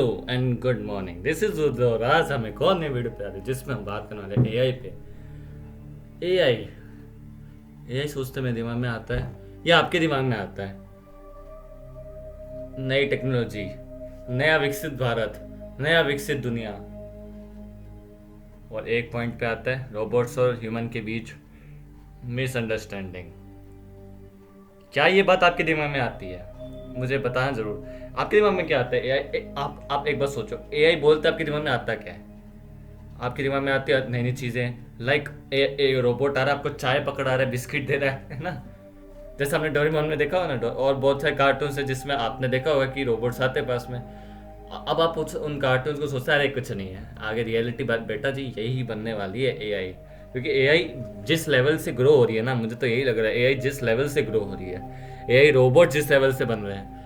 And good morning, this is और आज हम एक और नए वीडियो पे आ रहे हैं जिसमें हम बात करने वाले एआई पे। एआई एआई सोचते मेरे दिमाग में आता है या आपके दिमाग में आता है? नई टेक्नोलॉजी, नया विकसित भारत, नया विकसित दुनिया, और एक पॉइंट पे आता है रोबोट्स और ह्यूमन के बीच मिसअंडरस्टैंडिंग। क्या ये बात आपके दिमाग में आती है? मुझे बताना जरूर। आपके दिमाग में क्या आता है? एआई, आप एक बार सोचो, एआई बोलते आपके दिमाग में आता क्या है? आपके दिमाग में आती है नई नई चीजें, लाइक रोबोट आ रहा है, आपको चाय पकड़ा रहा है, बिस्किट दे रहा है ना। जैसे आपने डोरेमोन में देखा होगा ना, और बहुत सारे कार्टून है जिसमें आपने देखा होगा कि रोबोट्स आते हैं पास में। अब आप उन कार्टून को सोचते अरे कुछ नहीं है, आगे रियलिटी बात बेटा जी यही बनने वाली है एआई। क्योंकि एआई जिस लेवल से ग्रो हो रही है ना, मुझे तो यही लग रहा है एआई जिस लेवल से ग्रो हो रही है, एआई रोबोट जिस लेवल से बन रहे हैं,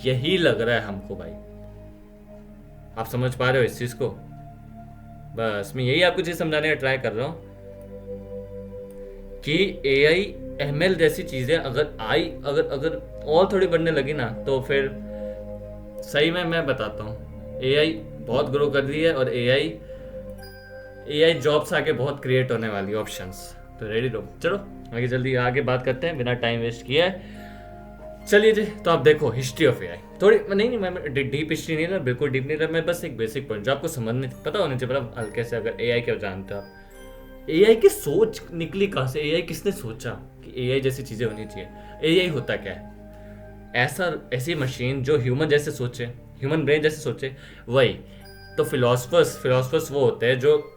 यही लग रहा है हमको भाई। आप समझ पा रहे हो इस चीज को? बस मैं यही आपको चीज समझाने का ट्राई कर रहा हूँ कि एआई एमएल जैसी चीजें अगर आई, अगर अगर और थोड़ी बढ़ने लगी ना, तो फिर सही में मैं बताता हूँ एआई बहुत ग्रो कर रही है, और एआई एआई जॉब्स आगे बहुत क्रिएट होने वाली ऑप्शंस। तो रेडी रहो, चलो आगे जल्दी आगे बात करते हैं बिना टाइम वेस्ट किए। चलिए जी, तो आप देखो हिस्ट्री ऑफ एआई थोड़ी, नहीं मैं डीप हिस्ट्री नहीं रहा, बिल्कुल डीप नहीं रहा, मैं बस एक बेसिक पॉइंट जो आपको समझने पता होने चाहिए, मतलब हल्के से। अगर एआई क्या जानते हो आप, एआई की सोच निकली कहाँ से? एआई किसने सोचा कि एआई जैसी चीजें होनी चाहिए? एआई होता क्या है? ऐसी मशीन जो ह्यूमन जैसे सोचे, ह्यूमन ब्रेन जैसे सोचे, वही। तो फिलोसफर्स वो होते हैं जो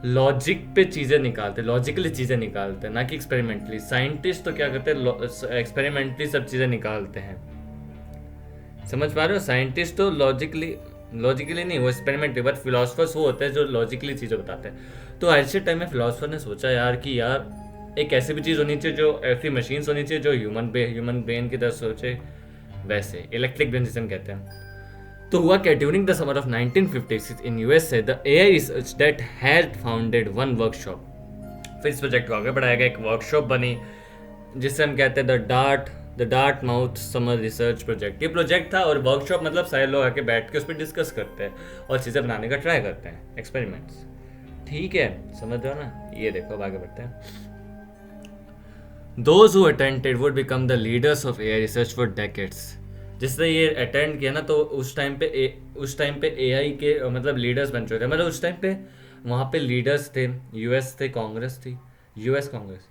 लॉजिक पे चीजें निकालते, लॉजिकली चीजें निकालते हैं, ना कि एक्सपेरिमेंटली। साइंटिस्ट तो क्या करते हैं, एक्सपेरिमेंटली सब चीजें निकालते हैं। समझ पा रहे हो? साइंटिस्ट तो लॉजिकली नहीं, वो एक्सपेरिमेंटली। बट फिलोसफर्स वो होते हैं जो लॉजिकली चीजें बताते हैं। तो ऐसे टाइम में फिलोसफर ने सोचा यार कि यार एक ऐसी भी चीज होनी चाहिए, जो ऐसी मशीन्स होनी चाहिए जो ह्यूमन ब्रेन की तरह सोचे, वैसे इलेक्ट्रिक ब्रेन जिसे हम कहते हैं। तो हुआ क्या, during the summer of 1956 in USA the AI research that had founded one workshop. फिर इस प्रोजेक्ट को आगे बढ़ाया गया, एक वर्कशॉप बनी जिसे हम कहते हैं the dart mouth summer research project. ये प्रोजेक्ट था, और वर्कशॉप मतलब सारे लोग आके बैठ के उस पर डिस्कस करते हैं और चीज़ें बनाने का ट्राई करते हैं, एक्सपेरिमेंट्स। ठीक है, समझ रहे हो ना? ये देखो, अब आगे बढ़ते हैं। Those who attended would become the leaders of AI research for decades। जिसने ये अटेंड किया ना, तो उस टाइम पे एआई के मतलब लीडर्स बन चुके थे। मतलब उस टाइम पे वहाँ पे लीडर्स थे, यूएस थे, कांग्रेस थी, यूएस कांग्रेस,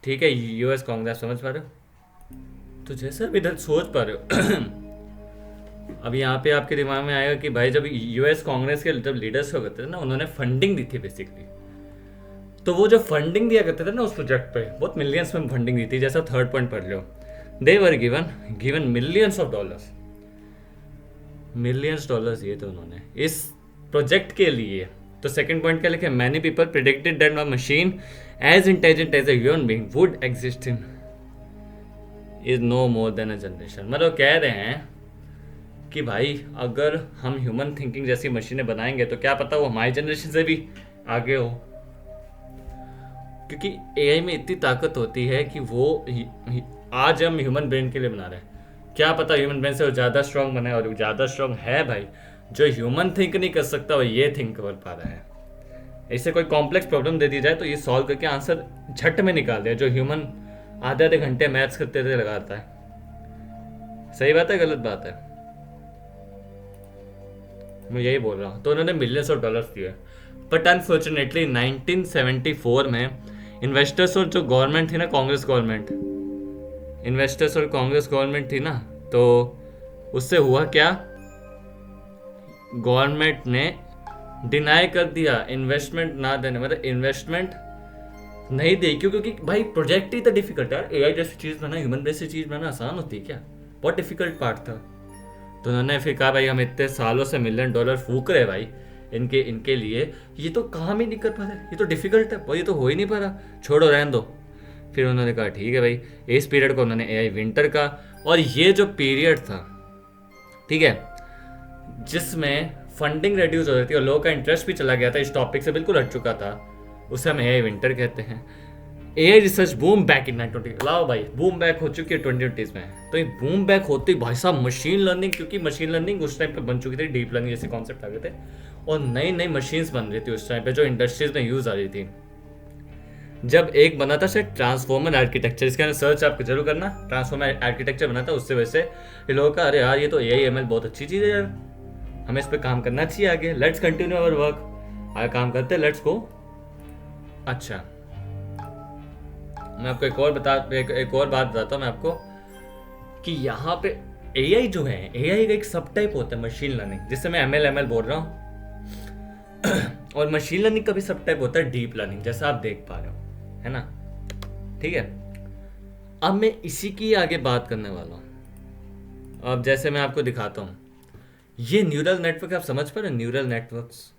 ठीक है, यूएस कांग्रेस। समझ पा रहे हो? तो जैसा भी इधर सोच पा रहे हो अब यहाँ पे आपके दिमाग में आएगा कि भाई जब यूएस कांग्रेस के जब लीडर्स हो करते थे ना, उन्होंने फंडिंग दी थी बेसिकली। तो वो जो फंडिंग दिया करते थे ना उस प्रोजेक्ट पे, बहुत मिलियंस में फंडिंग दी थी। जैसा थर्ड पॉइंट पढ़ लो, they were given millions of dollars, millions dollars दिए थे उन्होंने इस प्रोजेक्ट के लिए। तो सेकंड पॉइंट क्या लिखे, many people predicted that a machine as intelligent as a human being would exist in is no more than a generation. मतलब कह रहे हैं कि भाई अगर हम ह्यूमन थिंकिंग जैसी मशीनें बनाएंगे तो क्या पता वो हमारी जनरेशन से भी आगे हो। क्योंकि एआई में इतनी ताकत होती है कि वो आज हम ह्यूमन ब्रेन के लिए बना रहे हैं, क्या पता ह्यूमन ब्रेन से वो ज़्यादा स्ट्रांग बने, और ज़्यादा स्ट्रांग है भाई। जो ह्यूमन थिंक नहीं कर सकता वो ये थिंक कर पा रहा है। इससे कोई कॉम्प्लेक्स प्रॉब्लम दे दी जाए तो ये सॉल्व करके आंसर झट में निकाल दे, जो ह्यूमन आधे आधे घंटे मैथ्स करते थे लगाता है। सही बात है, गलत बात है? मैं यही बोल रहा हूँ। तो उन्होंने मिलियंस ऑफ डॉलर्स दिए, बट अनफॉर्चुनेटली 1974 में इन्वेस्टर्स और जो गवर्नमेंट थी ना, कांग्रेस गवर्नमेंट, इन्वेस्टर्स और कांग्रेस गवर्नमेंट थी ना, तो उससे हुआ क्या, गवर्नमेंट ने डिनाई कर दिया इन्वेस्टमेंट ना देने, मतलब इन्वेस्टमेंट नहीं दी। क्यों? क्योंकि भाई प्रोजेक्ट ही तो डिफिकल्ट है। एआई जैसी चीज़ बनाना, ह्यूमन जैसी चीज़ बनाना आसान होती है क्या? बहुत डिफिकल्ट पार्ट था। तो उन्होंने फिर कहा भाई हम इतने सालों से मिलियन डॉलर फूक रहे भाई इनके लिए, ये तो काम ही नहीं कर पा रहे, ये तो डिफिकल्ट है, ये तो हो ही नहीं पा रहा, छोड़ो रहने दो। फिर उन्होंने कहा ठीक है भाई, इस पीरियड को उन्होंने एआई विंटर का। और ये जो पीरियड था, ठीक है, जिसमें फंडिंग रिड्यूस हो रही थी और लोगों का इंटरेस्ट भी चला गया था, इस टॉपिक से बिल्कुल हट चुका था, उसे हम एआई विंटर कहते हैं। AI research boom back in 1920। लाओ भाई, बूम बैक हो चुकी है 2020 में। तो ये बूम बैक होते ही भाई साहब मशीन लर्निंग, क्योंकि मशीन लर्निंग उस टाइम पे बन चुकी थी, डीप लर्निंग जैसे कॉन्सेप्ट आ गए थे, और नई नई मशीन्स बन रही थी उस टाइम पे जो इंडस्ट्रीज में यूज आ रही थी। जब एक बना था शायद ट्रांसफॉर्मर आर्किटेक्चर, इसके अंदर सर्च आपको जरूर करना, ट्रांसफॉर्मर आर्किटेक्चर बना था, उससे वैसे ये लोगों का अरे यार ये तो एआई एमएल बहुत अच्छी चीज़ है यार, हमें इस पर काम करना चाहिए आगे, लेट्स कंटिन्यू अवर वर्क, आगे काम करते हैं, लेट्स गो। अच्छा, मैं आपको एक और बात बताता हूँ मैं आपको कि यहाँ पे एआई जो है, एआई का एक सब टाइप होता है मशीन लर्निंग, जिससे मैं एमएल बोल रहा हूँ और मशीन लर्निंग का भी सब टाइप होता है डीप लर्निंग, जैसा आप देख पा रहे हो, है ना। ठीक है, अब मैं इसी की आगे बात करने वाला हूँ। अब जैसे मैं आपको दिखाता हूँ, ये न्यूरल नेटवर्क आप समझ पा रहे हो, न्यूरल नेटवर्क्स,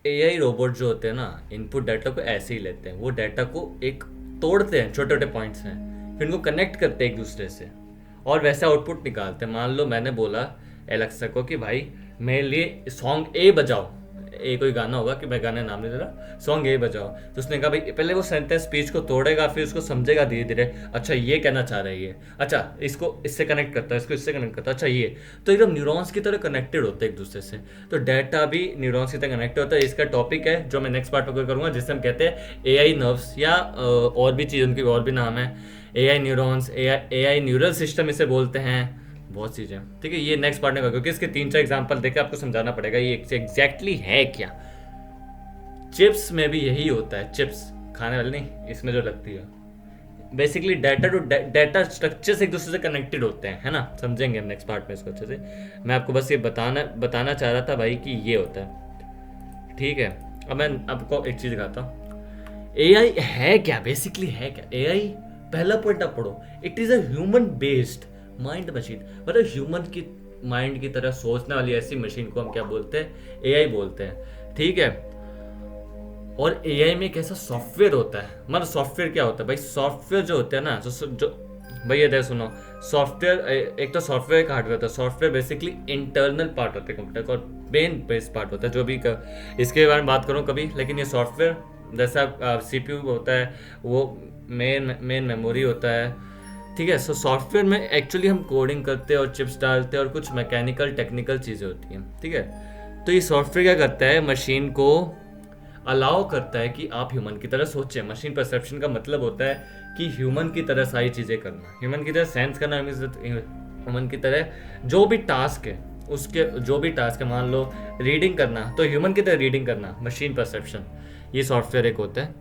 एआई रोबोट जो होते हैं ना, इनपुट डाटा को ऐसे ही लेते हैं, वो डाटा को एक तोड़ते हैं छोटे छोटे पॉइंट्स में, फिर उनको कनेक्ट करते हैं एक दूसरे से और वैसा आउटपुट निकालते हैं। मान लो मैंने बोला एलेक्सा को कि भाई मेरे लिए सॉन्ग ए बजाओ, ए कोई गाना होगा कि मैं गाने नाम नहीं दे रहा, सॉन्ग ए बजाओ, तो उसने कहा भाई पहले वो सेंटेंस स्पीच को तोड़ेगा, फिर उसको समझेगा धीरे धीरे, अच्छा ये कहना चाह रहा है ये, अच्छा इसको इससे कनेक्ट करता है, इसको इससे कनेक्ट करता है, अच्छा ये, तो एकदम न्यूरॉन्स की तरह कनेक्टेड होते हैं एक दूसरे से। तो डाटा भी न्यूरॉन्स की तरह कनेक्टेड होता है। इसका टॉपिक है जो मैं नेक्स्ट पार्ट में करूँगा, जिससे हम कहते हैं एआई नर्व्स, या और भी चीज़, उनकी और भी नाम है, AI neurons, AI neural system इसे बोलते हैं, बहुत चीज़ें। ठीक है, ये नेक्स्ट पार्ट में, क्योंकि इसके 3-4 एग्जांपल देके आपको समझाना पड़ेगा ये एग्जैक्टली है क्या। चिप्स में भी यही होता है, चिप्स खाने वाले नहीं, इसमें जो लगती है, basically data to data structure से एक दूसरे से कनेक्टेड होते हैं, है ना। समझेंगे हम नेक्स्ट पार्ट में इसको अच्छे से। मैं आपको बस ये बताना चाह रहा था भाई कि ये होता है। ठीक है, अब मैं आपको एक चीज़ दिखाता हूँ, एआई है क्या, बेसिकली है क्या एआई। पहला पॉइंट आप पढ़ो, it is a human based mind machine, मतलब ह्यूमन की माइंड की तरह सोचने वाली ऐसी मशीन को हम क्या बोलते हैं, एआई बोलते हैं। ठीक है, और एआई में एक ऐसा सॉफ्टवेयर होता है, मतलब सॉफ्टवेयर क्या होता है भाई, सॉफ्टवेयर जो होते हैं ना, जो भैया देखो सुनो, सॉफ्टवेयर एक तो सॉफ्टवेयर का हार्डवेयर होता है, सॉफ्टवेयर बेसिकली इंटरनल पार्ट होता है कंप्यूटर का, और मेन बेस पार्ट होता है जो भी इसके बारे में बात करूँ कभी, लेकिन ये सॉफ्टवेयर जैसा सीपीयू होता है, वो मेन मेमोरी होता है। ठीक है, सो सॉफ्टवेयर में एक्चुअली हम कोडिंग करते हैं और चिप्स डालते हैं और कुछ मैकेनिकल टेक्निकल चीज़ें होती हैं। ठीक है, तो ये सॉफ्टवेयर क्या करता है, मशीन को अलाउ करता है कि आप ह्यूमन की तरह सोचें। मशीन परसेप्शन का मतलब होता है कि ह्यूमन की तरह सारी चीज़ें करना, ह्यूमन की तरह सेंस करना, ह्यूमन की तरह जो भी टास्क है, उसके जो भी टास्क है, मान लो रीडिंग करना, तो ह्यूमन की तरह रीडिंग करना, मशीन परसेप्शन, ये सॉफ्टवेयर एक होता है।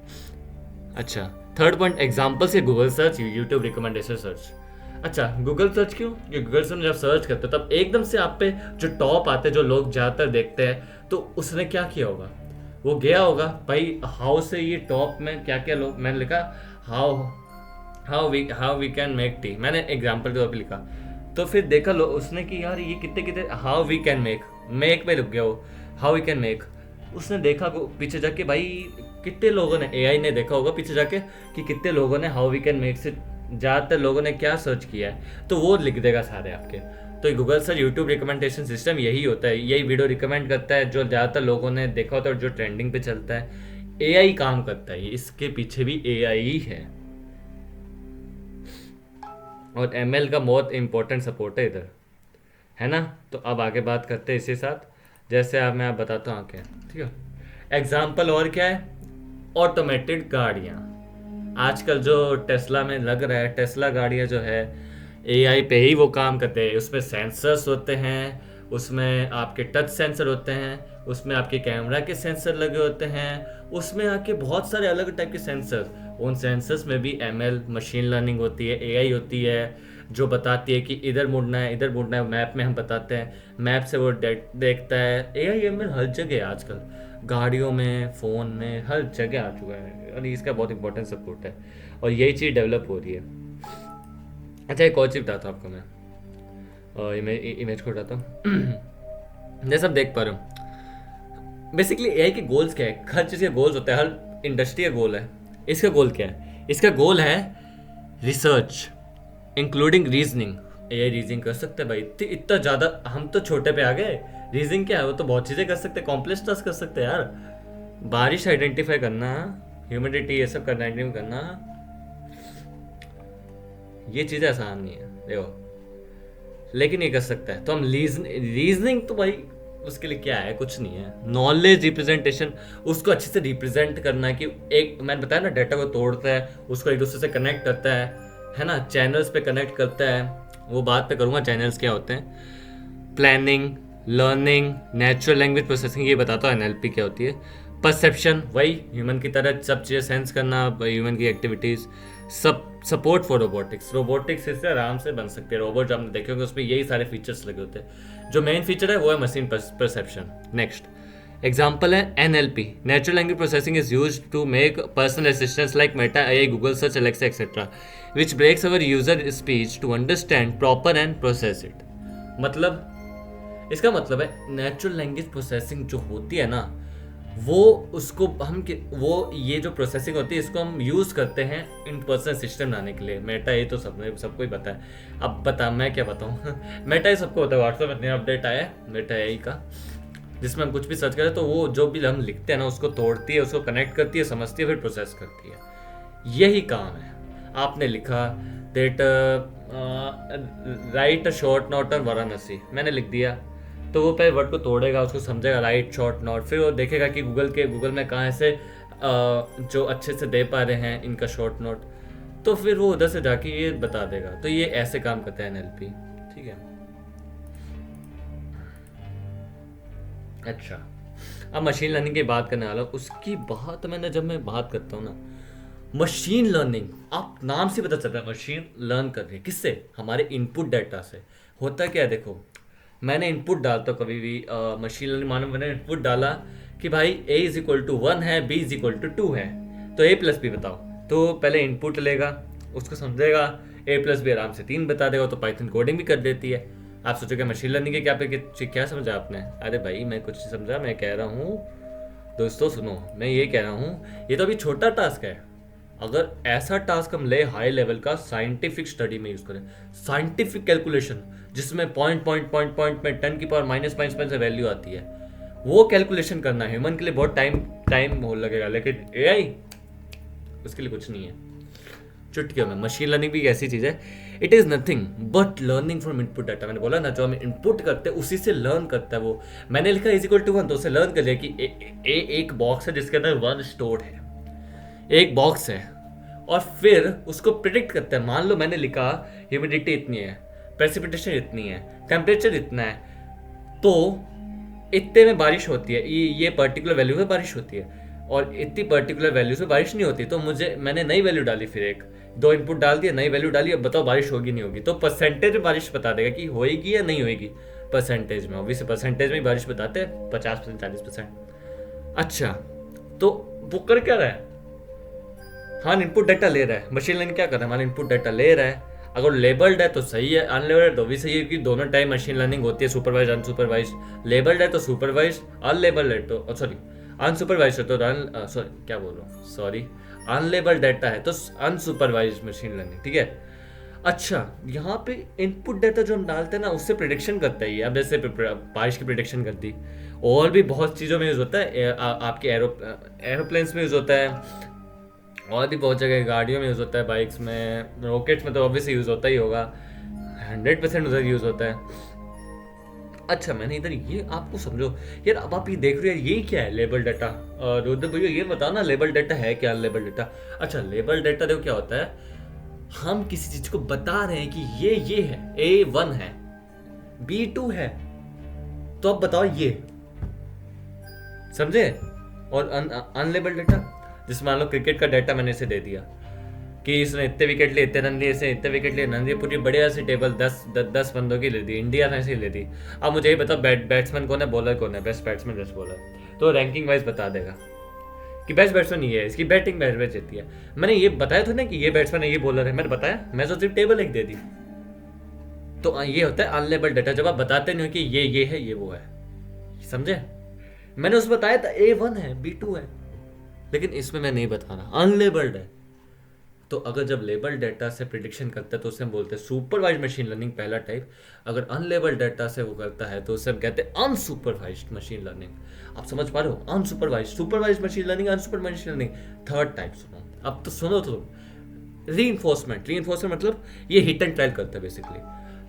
अच्छा, थर्ड पॉइंट एग्जाम्पल से Google search, YouTube recommendation search. अच्छा, गूगल सर्च क्यों, ये गूगल से जब सर्च करते हो तब एकदम से आप पे जो टॉप आते हैं, जो लोग ज़्यादातर देखते हैं, तो उसने क्या किया होगा, वो गया होगा भाई हाउ से ये टॉप में क्या क्या लोग, मैंने लिखा how we can make tea, मैंने एग्जाम्पल के तौर पर लिखा, तो फिर देखा लो उसने कि यार ये कितने हाउ वी कैन मेक में रुक गया वो, हाउ वी कैन मेक, उसने देखा पीछे जाके भाई कितने लोगों ने, एआई ने देखा होगा पीछे जाके कि कितने लोगों ने हाउ वी कैन मेक से ज़्यादातर लोगों ने क्या सर्च किया है, तो वो लिख देगा सारे आपके। तो Google search, YouTube recommendation system यही होता है, यही वीडियो रिकमेंड करता है जो ज़्यादातर लोगों ने देखा होता है और जो ट्रेंडिंग पे चलता है। एआई काम करता है, इसके पीछे भी एआई ही है, और एमएल का बहुत इंपॉर्टेंट सपोर्ट है इधर, है ना। तो अब आगे बात करते हैं इसी साथ, जैसे अब मैं बताता हूँ क्या, ठीक है। एग्जाम्पल और क्या है, ऑटोमेटेड गाड़ियाँ, आजकल जो टेस्ला में लग रहा है, टेस्ला गाड़ियाँ जो है एआई पे ही वो काम करते हैं, उसमें सेंसर्स होते हैं, उसमें आपके टच सेंसर होते हैं, उसमें आपके कैमरा के सेंसर लगे होते हैं, उसमें आपके बहुत सारे अलग टाइप के सेंसर, उन सेंसर्स में भी एमएल मशीन लर्निंग होती है, एआई होती है, जो बताती है कि इधर मुड़ना है, इधर मुड़ना है, मैप में हम बताते हैं, मैप से वो देखता है। एआई एमएल हर जगह है आजकल, गाड़ियों में, फ़ोन में, हर जगह आ चुका है, और इसका बहुत इंपॉर्टेंट सपोर्ट है, और यही चीज़ डेवलप हो रही है। अच्छा, एक और चीज़ बताता हूँ आपको मैं, इमेज को उठाता हूँ जैसे आप देख पा रहे हो, बेसिकली एआई के गोल्स क्या है, हर चीज़ के गोल्स होता है, हर इंडस्ट्री का गोल है। इसका गोल क्या है, इसका गोल है research including reasoning. AI reasoning कर सकते हैं भाई, इतना ज़्यादा, हम तो छोटे पे आ गए, रीजनिंग क्या है, वो तो बहुत चीज़ें कर सकते हैं, कॉम्प्लेक्स टास्क कर सकते हैं यार, बारिश आइडेंटिफाई करना ह्यूमिडिटी ये सब करना नहीं करना, ये चीज़ें आसान नहीं है देखो, लेकिन ये कर सकता है। तो हम रीजनिंग तो भाई उसके लिए क्या है, कुछ नहीं है। नॉलेज रिप्रेजेंटेशन, उसको अच्छे से रिप्रेजेंट करना है कि एक मैंने बताया ना, डाटा को तोड़ता है, उसको एक दूसरे से कनेक्ट करता है ना, चैनल्स पे कनेक्ट करता है, वो बात पे करूँगा चैनल्स क्या होते हैं। Planning, learning, natural language processing, ये बताता हूँ एनएलपी क्या होती है। परसेप्शन, वही ह्यूमन की तरह सब चीज़ें सेंस करना, ह्यूमन की एक्टिविटीज़। सब सपोर्ट फॉर रोबोटिक्स इससे आराम से बन सकते हैं। रोबोट आपने देखे होंगे उसमें यही सारे फीचर्स लगे होते हैं। जो मेन फीचर है वो है मशीन परसेप्शन। नेक्स्ट एग्जाम्पल है NLP, natural language processing is use to make personal assistants like Meta AI, Google search, Alexa etcetera, which breaks our user speech to understand proper and process it. मतलब इसका मतलब है natural language processing जो होती है ना, वो उसको हम वो ये जो प्रोसेसिंग होती है इसको हम यूज़ करते हैं इन पर्सनल सिस्टम लाने के लिए। मेटा ये तो सबको ही पता है। अब बता मैं क्या बताऊँ मेटा ये सबको होता है। व्हाट्सएप में नया अपडेट आया है मेटा एआई का, जिसमें हम कुछ भी सर्च करें तो वो जो भी हम लिखते हैं ना उसको तोड़ती है, उसको कनेक्ट करती है, समझती है, फिर प्रोसेस करती है। यही काम है। आपने लिखा that right a short note on Varanasi, मैंने लिख दिया, तो वो पहले वर्ड को तोड़ेगा, उसको समझेगा राइट शॉर्ट नोट, फिर वो देखेगा कि गूगल में कहाँ से जो अच्छे से दे पा रहे हैं इनका शॉर्ट नोट, तो फिर वो उधर से जाके ये बता देगा। तो ये ऐसे काम करता है एनएलपी, ठीक है। अच्छा, अब मशीन लर्निंग की बात करने वाला हूँ। उसकी बात जब मैं बात करता हूँ ना, मशीन लर्निंग, आप नाम से पता चलता है मशीन लर्न कर रही है। किससे? हमारे इनपुट डाटा से। होता क्या है देखो, मैंने इनपुट डालता हूँ कभी भी मशीन लर्निंग, मानो मैंने इनपुट डाला कि भाई a इज इक्वल टू 1 है, b इज इक्वल टू 2 है, तो a प्लस बी बताओ। तो पहले इनपुट लेगा, उसको समझेगा, a प्लस बी आराम से 3 बता देगा, तो पाइथन कोडिंग भी कर देती है। आप सोचोगे मशीन लर्निंग के क्या समझा आपने? अरे भाई मैं कुछ नहीं समझा, मैं कह रहा हूँ दोस्तों सुनो, मैं ये कह रहा हूँ ये तो अभी छोटा टास्क है। अगर ऐसा टास्क हम ले हाई लेवल का, साइंटिफिक स्टडी में यूज करें, साइंटिफिक कैलकुलेशन जिसमें पॉइंट में 10 की पावर -5 से वैल्यू आती है, वो कैलकुलेशन करना ह्यूमन के लिए बहुत टाइम हो लगेगा, लेकिन एआई उसके लिए कुछ नहीं है, चुटकियों में। मशीन लर्निंग भी एक ऐसी चीज है, it is nothing but learning from input data. मैंने बोला ना, जो हम इनपुट करते हैं उसी से लर्न करता है वो। मैंने लिखा इज इक्वल टू 1, तो उसे लर्न कर लिया कि एक बॉक्स है जिसके अंदर 1 स्टोर्ड है, एक बॉक्स है, और फिर उसको प्रिडिक्ट करता है। मान लो मैंने लिखा ह्यूमिडिटी इतनी है, प्रेसिपिटेशन इतनी है, टेम्परेचर इतना है, तो इतने में बारिश होती है, ये पर्टिकुलर वैल्यू में बारिश होती है, और इतनी पर्टिकुलर वैल्यू में बारिश नहीं होती। तो मैंने नई वैल्यू डाली, फिर 2 इनपुट डाल दिया, नई वैल्यू डाली, अब बताओ बारिश होगी नहीं होगी। तो परसेंटेज में बारिश बता देगा कि होएगी या नहीं होएगी। परसेंटेज में, ऑब्वियसली परसेंटेज में बारिश बताते हैं, 50%, 40%। अच्छा, तो वो कर क्या रहा है? हाँ, इनपुट डाटा ले रहा है। मशीन लर्निंग क्या कर रहा है? हमारा इनपुट डाटा ले रहा है, अगर लेबल्ड है तो सही है, अनलेबल्ड तो भी सही है, क्योंकि दोनों टाइम मशीन लर्निंग होती है, सुपरवाइज अनसुपरवाइज। लेबल्ड है तो सुपरवाइज, अनलेबल्ड है तो अनसुपरवाइज है तो अनलेबल्ड डाटा है तो अनसुपरवाइज मशीन लर्निंग, ठीक है। अच्छा, यहाँ पे इनपुट डाटा जो हम डालते हैं ना, उससे प्रिडिक्शन करता है ये। अब जैसे बारिश की प्रिडिक्शन कर दी, और भी बहुत चीज़ों में यूज़ होता है। आपके एरोप्लेन्स में यूज़ होता है, और भी बहुत जगह गाड़ियों में यूज़ होता है, बाइक्स में, रॉकेट्स में तो ऑब्वियसली यूज़ होता ही होगा, 100% उधर यूज़ होता है। अच्छा, मैंने इधर ये आपको समझो यार, अब आप ये देख रहे हो, ये क्या है लेबल डाटा? रुद्र भैया ये बताओ ना, लेबल डाटा है क्या? लेबल डाटा, अच्छा लेबल डाटा देखो क्या होता है, हम किसी चीज को बता रहे हैं कि ये है, A1 है, B2 है, तो अब बताओ ये, समझे? और अनलेबल डाटा, जिसमें मान लो क्रिकेट का डाटा मैंने इसे दे दिया कि इसने इतने विकेट लिए, इतने रन लिए, इसने इतने विकेट लिए, रन लिए, पूरी बढ़िया सी टेबल 10 बंदों की ले दी, इंडिया ने ऐसे ही ले दी। अब मुझे ये बताओ बैट्समैन कौन है, बॉलर कौन है, बेस्ट बैट्समैन, बेस्ट बॉलर, तो रैंकिंग वाइज बता देगा कि बेस्ट बैट्समैन ये है, इसकी बैटिंग एवरेज इतनी है। मैंने ये बताया था ना कि ये बैट्समैन है, ये बॉलर है, मैंने बताया, मैं तो सिर्फ टेबल एक दे दी। तो ये होता है अनलेबल डाटा, जब आप बताते नहीं हो कि ये है, ये वो है, समझे? मैंने उस बताया था A1 है, B2 है, लेकिन इसमें मैं नहीं बता रहा, अनलेबल्ड है। तो अगर जब लेबल डाटा से प्रिडिक्शन करता है तो उसे हम बोलते हैं सुपरवाइज्ड मशीन लर्निंग, पहला टाइप। अगर अनलेबल डाटा से वो करता है तो उसे हम कहते हैं अनसुपरवाइज्ड मशीन लर्निंग। आप समझ पा रहे हो, unsupervised, supervised machine learning, unsupervised machine learning. Third type सुनो, अब तो सुनो तो, रीइंफोर्समेंट मतलब ये हिट एंड ट्रायल करता है बेसिकली।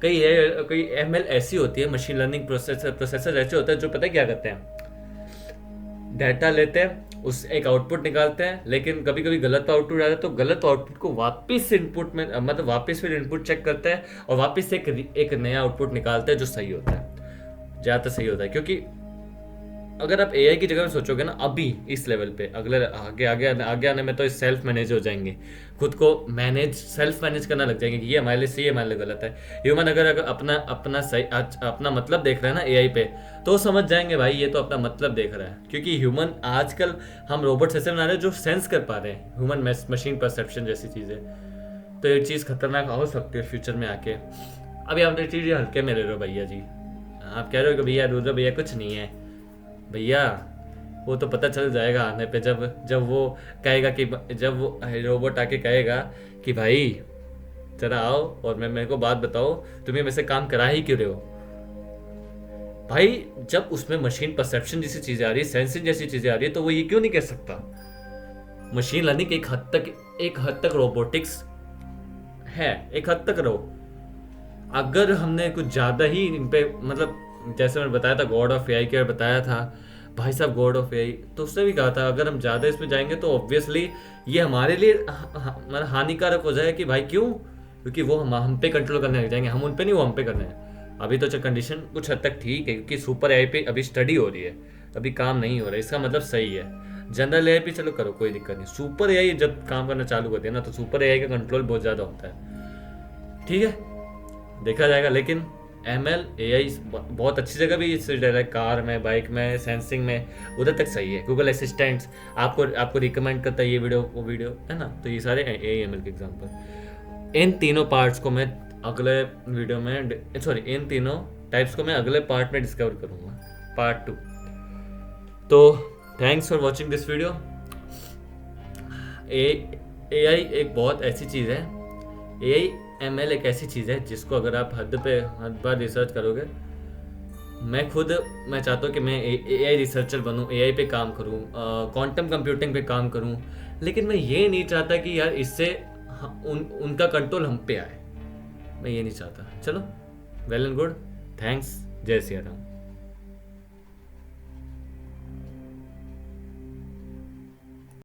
कई एमएल ऐसी होती है, मशीन लर्निंग प्रोसेसर ऐसे होता है जो पता है क्या करते हैं, डाटा लेते हैं, उस एक आउटपुट निकालते हैं, लेकिन कभी कभी गलत आउटपुट आता है तो गलत आउटपुट को वापस इनपुट में मतलब वापस फिर इनपुट चेक करते हैं और वापस एक नया आउटपुट निकालते हैं जो सही होता है, ज़्यादातर सही होता है। क्योंकि अगर आप एआई की जगह में सोचोगे ना, अभी इस लेवल पे, अगले आगे आने में तो सेल्फ मैनेज हो जाएंगे, खुद को सेल्फ मैनेज करना लग जाएंगे कि ये हमारे लिए सही है, हमारे लिए गलत है। ह्यूमन अगर अपना मतलब देख रहा है ना एआई पे, तो समझ जाएंगे भाई ये तो अपना मतलब देख रहा है। क्योंकि ह्यूमन आजकल हम रोबोट्स ऐसे बना रहे हैं जो सेंस कर पा रहे हैं, ह्यूमन मशीन परसेप्शन जैसी चीज़ें। तो ये चीज़ खतरनाक हो सकती है फ्यूचर में आके। अभी आप चीज़ हल्के में ले रहे हो भैया जी, आप कह रहे हो कि भैया रुद्र भैया कुछ नहीं है। भैया वो तो पता चल जाएगा आने पे, जब वो कहेगा कि, जब वो रोबोट आके कहेगा कि भाई जरा आओ और मेरे को बात बताओ, तुम्हें मेरे से काम करा ही क्यों रहे हो। भाई जब उसमें मशीन परसेप्शन जैसी चीजें आ रही है, सेंसिंग जैसी चीजें आ रही है, तो वो ये क्यों नहीं कह सकता। मशीन लर्निंग एक हद तक रोबोटिक्स है, एक हद तक रहो। अगर हमने कुछ ज्यादा ही इन पे, मतलब जैसे मैंने बताया था गॉड ऑफ एआई के बताया था भाई साहब, गॉड ऑफ एआई, तो उसने भी कहा था अगर हम ज़्यादा इसमें जाएंगे तो ऑब्वियसली ये हमारे लिए मतलब हानिकारक हो जाए। कि भाई क्यों, क्योंकि वो हम पे कंट्रोल करने लग जाएंगे, हम उन पे नहीं, वो हम पे करने हैं। अभी तो कंडीशन कुछ हद तक ठीक है क्योंकि सुपर एआई पे अभी स्टडी हो रही है, अभी काम नहीं हो रहा है, इसका मतलब सही है। जनरल एआई पे चलो करो, कोई दिक्कत नहीं। सुपर एआई जब काम करना चालू करती है ना, तो सुपर एआई का कंट्रोल बहुत ज़्यादा होता है। ठीक है, देखा जाएगा। लेकिन एमएल एआई बहुत अच्छी जगह भी है, कार में, बाइक में, सेंसिंग में, उधर तक सही है। गूगल असिस्टेंट्स आपको रिकमेंड करता है ये वीडियो वो वीडियो, है ना। तो ये सारे एआई एमएल के एग्जांपल। इन तीनों पार्ट्स को मैं अगले वीडियो में, इन तीनों टाइप्स को मैं अगले पार्ट में डिस्कवर करूँगा, पार्ट 2। तो thanks for watching this video. AI एक बहुत ऐसी चीज़ है, एआई एमएल एक ऐसी चीज़ है जिसको अगर आप हद बार रिसर्च करोगे, मैं चाहता हूँ कि मैं एआई रिसर्चर बनूँ, एआई पे काम करूँ, क्वांटम कंप्यूटिंग पे काम करूँ। लेकिन मैं ये नहीं चाहता कि यार इससे उनका कंट्रोल हम पे आए, मैं ये नहीं चाहता। चलो, वेल एंड गुड, थैंक्स, जय सिया राम।